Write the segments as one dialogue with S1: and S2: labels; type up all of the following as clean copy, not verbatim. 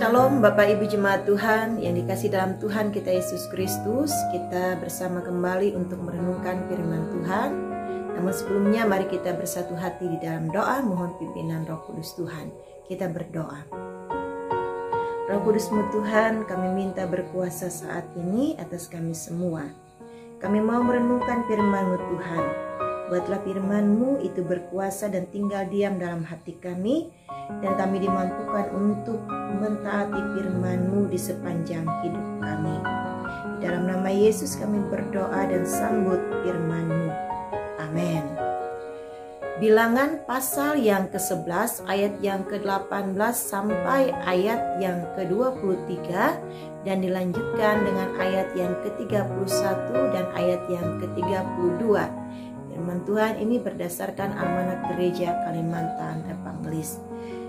S1: Shalom Bapak Ibu Jemaat Tuhan yang dikasih dalam Tuhan kita Yesus Kristus. Kita bersama kembali untuk merenungkan firman Tuhan. Namun sebelumnya mari kita bersatu hati di dalam doa mohon pimpinan Roh Kudus Tuhan. Kita berdoa. Roh Kudus-Mu Tuhan, kami minta berkuasa saat ini atas kami semua. Kami mau merenungkan firman-Mu Tuhan. Buatlah firman-Mu itu berkuasa dan tinggal diam dalam hati kami, dan kami dimampukan untuk mentaati firman-Mu di sepanjang hidup kami. Di dalam nama Yesus kami berdoa dan sambut firman-Mu. Amin. Bilangan pasal yang ke-11 ayat yang ke-18 sampai ayat yang ke-23 dan dilanjutkan dengan ayat yang ke-31 dan ayat yang ke-32. Firman Tuhan ini berdasarkan amanat gereja Kalimantan Evangelis.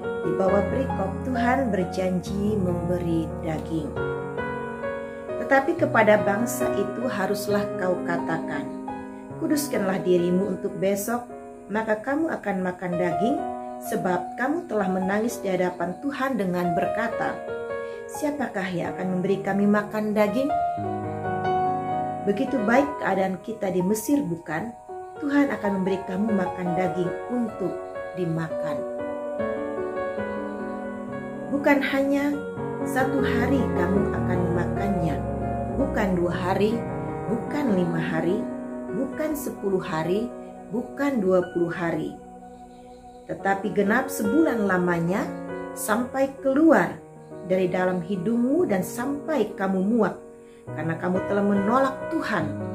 S1: Di bawah perikop Tuhan berjanji memberi daging. Tetapi kepada bangsa itu haruslah kau katakan, kuduskanlah dirimu untuk besok, maka kamu akan makan daging, sebab kamu telah menangis di hadapan Tuhan dengan berkata, siapakah yang akan memberi kami makan daging? Begitu baik keadaan kita di Mesir bukan? Tuhan akan memberi kamu makan daging untuk dimakan. Bukan hanya 1 hari kamu akan memakannya, bukan 2 hari, bukan 5 hari, bukan 10 hari, bukan 20 hari. Tetapi genap sebulan lamanya sampai keluar dari dalam hidungmu dan sampai kamu muak, karena kamu telah menolak Tuhan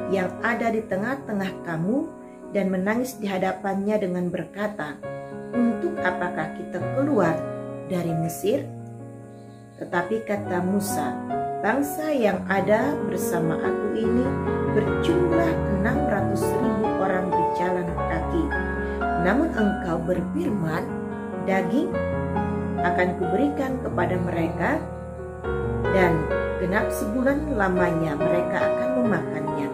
S1: yang ada di tengah-tengah kamu dan menangis di hadapannya dengan berkata, untuk apakah kita keluar dari Mesir? Tetapi kata Musa, bangsa yang ada bersama aku ini berjumlah 600.000 orang berjalan kaki. Namun engkau berfirman, daging akan kuberikan kepada mereka, dan genap sebulan lamanya mereka akan memakannya.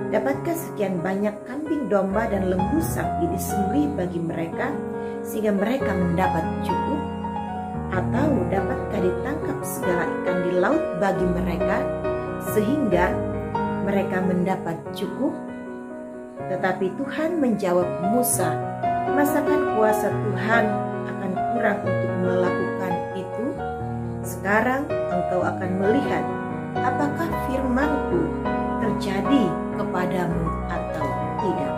S1: Dapatkah sekian banyak kambing domba dan lembu sapi disembelih bagi mereka sehingga mereka mendapat cukup? Atau dapatkah ditangkap segala ikan di laut bagi mereka sehingga mereka mendapat cukup? Tetapi Tuhan menjawab Musa, masakan kuasa Tuhan akan kurang untuk melakukan itu? Sekarang engkau akan melihat apakah firman-Ku terjadi kepadamu atau tidak.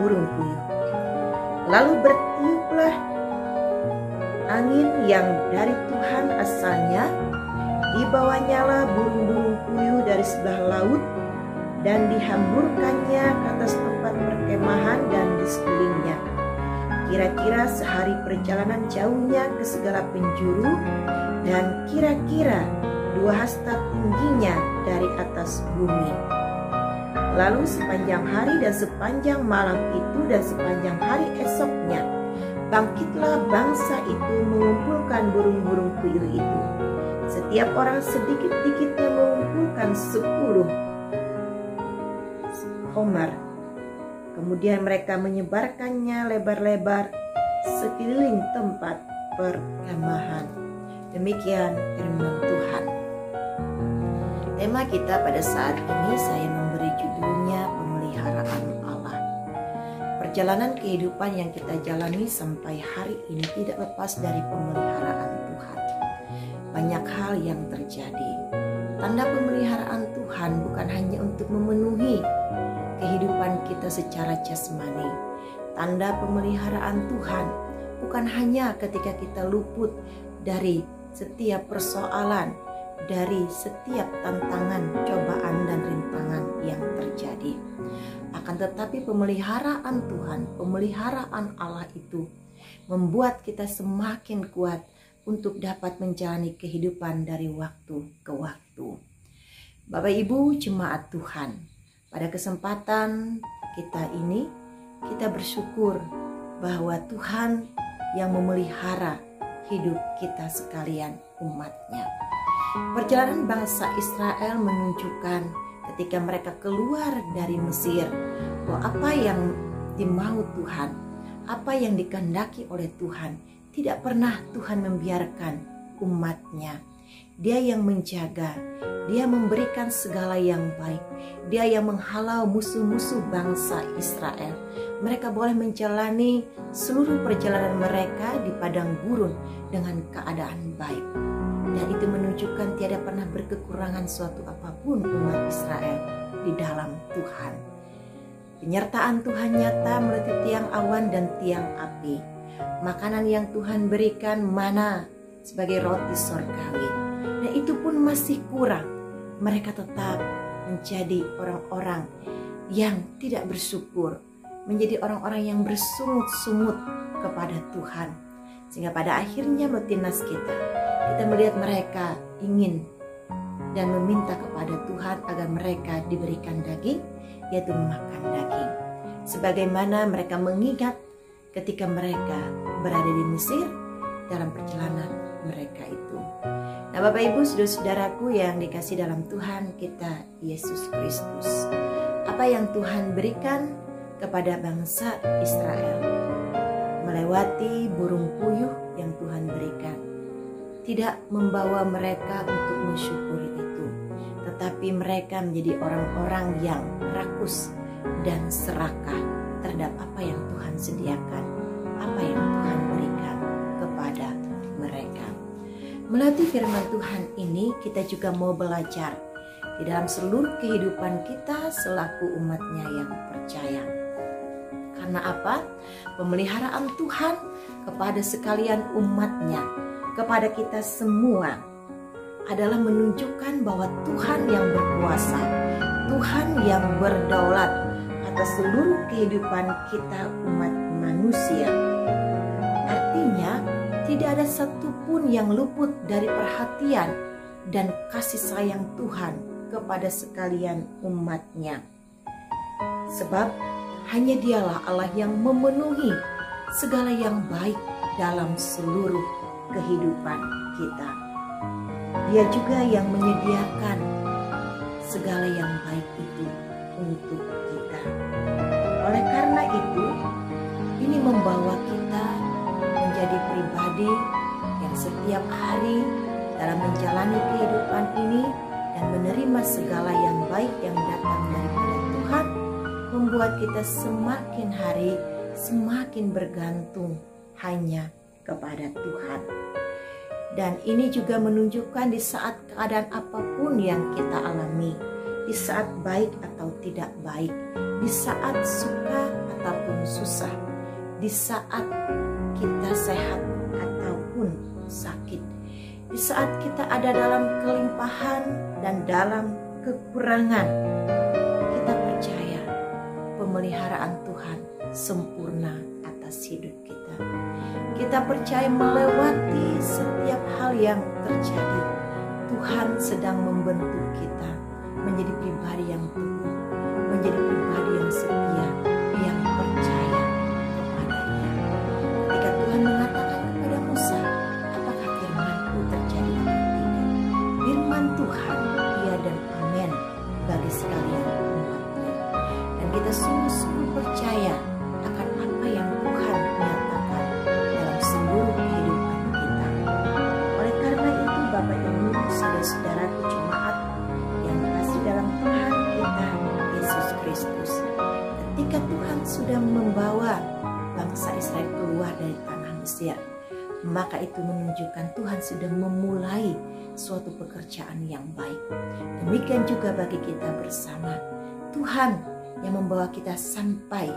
S1: Burung puyuh. Lalu bertiuplah angin yang dari Tuhan asalnya, dibawanyalah burung-burung puyuh dari sebelah laut, dan dihamburkannya ke atas tempat perkemahan dan di sekelilingnya. Kira-kira sehari perjalanan jauhnya ke segala penjuru, dan kira-kira 2 hasta tingginya dari atas bumi. Lalu sepanjang hari dan sepanjang malam itu dan sepanjang hari esoknya, bangkitlah bangsa itu mengumpulkan burung-burung puyuh itu. Setiap orang sedikit-dikitnya mengumpulkan 10 homer. Kemudian mereka menyebarkannya lebar-lebar sekeliling tempat perkemahan. Demikian firman Tuhan. Tema kita pada saat ini saya memberi judulnya pemeliharaan Allah. Perjalanan kehidupan yang kita jalani sampai hari ini tidak lepas dari pemeliharaan Tuhan. Banyak hal yang terjadi. Tanda pemeliharaan Tuhan bukan hanya untuk memenuhi kehidupan kita secara jasmani. Tanda pemeliharaan Tuhan bukan hanya ketika kita luput dari setiap persoalan, dari setiap tantangan, cobaan, dan rintangan yang terjadi. Akan tetapi pemeliharaan Tuhan, pemeliharaan Allah itu membuat kita semakin kuat untuk dapat menjalani kehidupan dari waktu ke waktu. Bapak Ibu jemaat Tuhan, pada kesempatan kita ini, kita bersyukur bahwa Tuhan yang memelihara hidup kita sekalian umatnya. Perjalanan bangsa Israel menunjukkan ketika mereka keluar dari Mesir, bahwa apa yang dimau Tuhan, apa yang dikehendaki oleh Tuhan tidak pernah Tuhan membiarkan umatnya. Dia yang menjaga, dia memberikan segala yang baik. Dia yang menghalau musuh-musuh bangsa Israel. Mereka boleh menjalani seluruh perjalanan mereka di padang gurun dengan keadaan baik. Dan itu menunjukkan tiada pernah berkekurangan suatu apapun umat Israel di dalam Tuhan. Penyertaan Tuhan nyata melalui tiang awan dan tiang api. Makanan yang Tuhan berikan mana sebagai roti sorgawi. Dan itu pun masih kurang. Mereka tetap menjadi orang-orang yang tidak bersyukur. Menjadi orang-orang yang bersungut-sungut kepada Tuhan. Sehingga pada akhirnya Metinas kita melihat mereka ingin dan meminta kepada Tuhan agar mereka diberikan daging, yaitu memakan daging. Sebagaimana mereka mengingat ketika mereka berada di Mesir dalam perjalanan mereka itu. Nah, Bapak Ibu, saudara-saudaraku yang dikasih dalam Tuhan kita Yesus Kristus, apa yang Tuhan berikan kepada bangsa Israel melewati burung puyuh yang Tuhan berikan tidak membawa mereka untuk mensyukuri itu, tetapi mereka menjadi orang-orang yang rakus dan serakah terhadap apa yang Tuhan sediakan, apa yang Tuhan berikan kepada mereka. Melalui firman Tuhan ini kita juga mau belajar di dalam seluruh kehidupan kita selaku umatnya yang percaya. Karena apa? Pemeliharaan Tuhan kepada sekalian umatnya, kepada kita semua adalah menunjukkan bahwa Tuhan yang berkuasa, Tuhan yang berdaulat atas seluruh kehidupan kita umat manusia. Artinya tidak ada satupun yang luput dari perhatian dan kasih sayang Tuhan kepada sekalian umatnya. Sebab hanya Dialah Allah yang memenuhi segala yang baik dalam seluruh kehidupan kita. Dia juga yang menyediakan segala yang baik itu untuk kita. Oleh karena itu, ini membawa kita menjadi pribadi yang setiap hari dalam menjalani kehidupan ini dan menerima segala yang baik yang datang daripada Tuhan, membuat kita semakin hari semakin bergantung hanya kepada Tuhan. Dan ini juga menunjukkan di saat keadaan apapun yang kita alami, di saat baik atau tidak baik, di saat suka ataupun susah, di saat kita sehat ataupun sakit, di saat kita ada dalam kelimpahan dan dalam kekurangan, kita percaya pemeliharaan Tuhan sempurna atas hidup kita. Kita percaya melewati setiap hal yang terjadi, Tuhan sedang membentuk kita menjadi pribadi yang teguh, menjadi pribadi yang setia, yang percaya kepadanya. Ketika Tuhan mengatakan kepada Musa, apakah firman-Ku terjadi atau tidak? Firman Tuhan, iya dan amin bagi sekalian umatnya. Dan kita sungguh-sungguh percaya akan apa yang Tuhan nyatakan dalam seluruh kehidupan kita. Oleh karena itu, Bapak Ibu, saudara-saudaraku jemaat yang dikasihi dalam Tuhan kita Yesus Kristus, ketika Tuhan sudah membawa bangsa Israel keluar dari tanah Mesir, maka itu menunjukkan Tuhan sudah memulai suatu pekerjaan yang baik. Demikian juga bagi kita bersama, Tuhan yang membawa kita sampai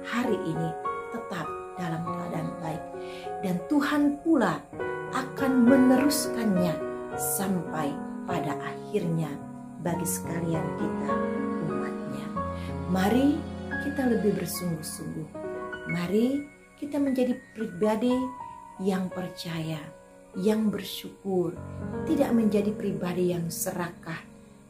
S1: hari ini tetap dalam keadaan baik, dan Tuhan pula akan meneruskannya sampai pada akhirnya bagi sekalian kita umatnya. Mari kita lebih bersungguh-sungguh, mari kita menjadi pribadi yang percaya, yang bersyukur, tidak menjadi pribadi yang serakah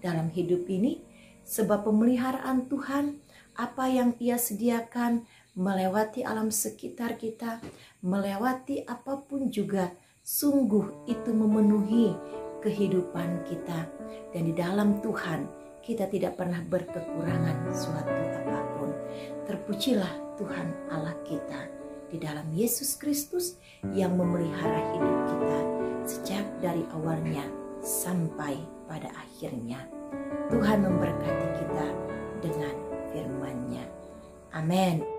S1: dalam hidup ini, sebab pemeliharaan Tuhan, apa yang Ia sediakan melewati alam sekitar kita, melewati apapun juga, sungguh itu memenuhi kehidupan kita. Dan di dalam Tuhan kita tidak pernah berkekurangan suatu apapun. Terpujilah Tuhan Allah kita. di dalam Yesus Kristus yang memelihara hidup kita sejak dari awalnya sampai pada akhirnya. Tuhan memberkati kita dengan firman-Nya. Amin.